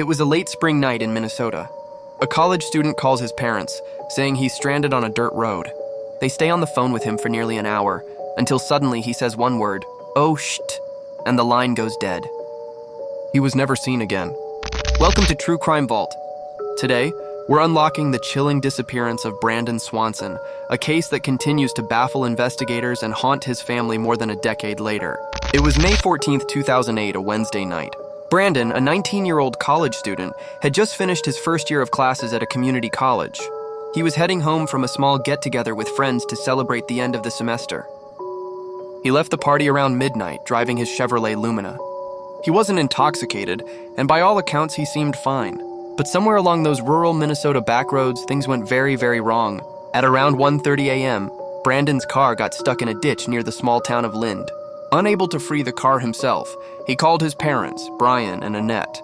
It was a late spring night in Minnesota. A college student calls his parents, saying he's stranded on a dirt road. They stay on the phone with him for nearly an hour, until suddenly he says one word, "Oh, shit," and the line goes dead. He was never seen again. Welcome to True Crime Vault. Today, we're unlocking the chilling disappearance of Brandon Swanson, a case that continues to baffle investigators and haunt his family more than a decade later. It was May 14th, 2008, a Wednesday night. Brandon, a 19-year-old college student, had just finished his first year of classes at a community college. He was heading home from a small get-together with friends to celebrate the end of the semester. He left the party around midnight, driving his Chevrolet Lumina. He wasn't intoxicated, and by all accounts, he seemed fine. But somewhere along those rural Minnesota backroads, things went very, very wrong. At around 1:30 a.m., Brandon's car got stuck in a ditch near the small town of Lind. Unable to free the car himself, he called his parents, Brian and Annette.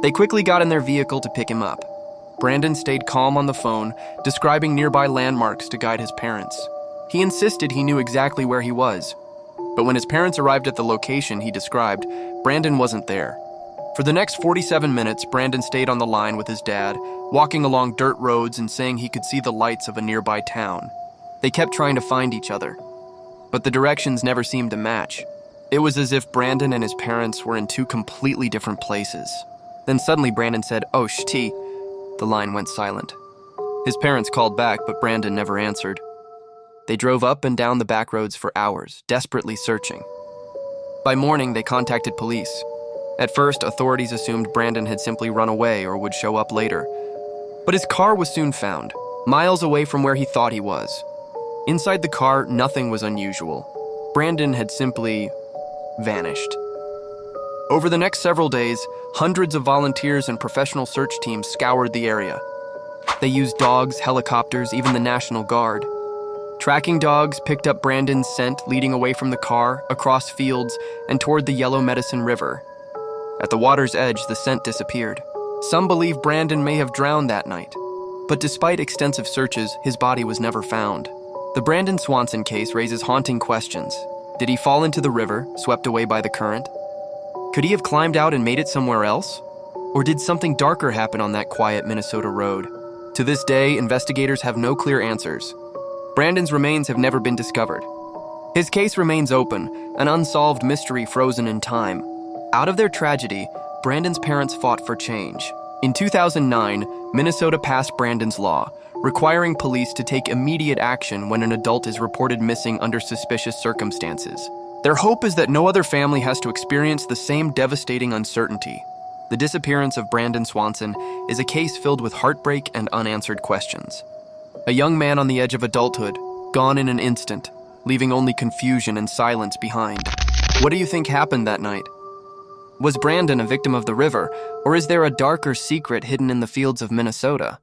They quickly got in their vehicle to pick him up. Brandon stayed calm on the phone, describing nearby landmarks to guide his parents. He insisted he knew exactly where he was. But when his parents arrived at the location he described, Brandon wasn't there. For the next 47 minutes, Brandon stayed on the line with his dad, walking along dirt roads and saying he could see the lights of a nearby town. They kept trying to find each other, but the directions never seemed to match. It was as if Brandon and his parents were in two completely different places. Then suddenly Brandon said, "Oh, shit." The line went silent. His parents called back, but Brandon never answered. They drove up and down the back roads for hours, desperately searching. By morning, they contacted police. At first, authorities assumed Brandon had simply run away or would show up later. But his car was soon found, miles away from where he thought he was. Inside the car, nothing was unusual. Brandon had simply vanished. Over the next several days, hundreds of volunteers and professional search teams scoured the area. They used dogs, helicopters, even the National Guard. Tracking dogs picked up Brandon's scent leading away from the car, across fields, and toward the Yellow Medicine River. At the water's edge, the scent disappeared. Some believe Brandon may have drowned that night. But despite extensive searches, his body was never found. The Brandon Swanson case raises haunting questions. Did he fall into the river, swept away by the current? Could he have climbed out and made it somewhere else? Or did something darker happen on that quiet Minnesota road? To this day, investigators have no clear answers. Brandon's remains have never been discovered. His case remains open, an unsolved mystery frozen in time. Out of their tragedy, Brandon's parents fought for change. In 2009, Minnesota passed Brandon's law, requiring police to take immediate action when an adult is reported missing under suspicious circumstances. Their hope is that no other family has to experience the same devastating uncertainty. The disappearance of Brandon Swanson is a case filled with heartbreak and unanswered questions. A young man on the edge of adulthood, gone in an instant, leaving only confusion and silence behind. What do you think happened that night? Was Brandon a victim of the river, or is there a darker secret hidden in the fields of Minnesota?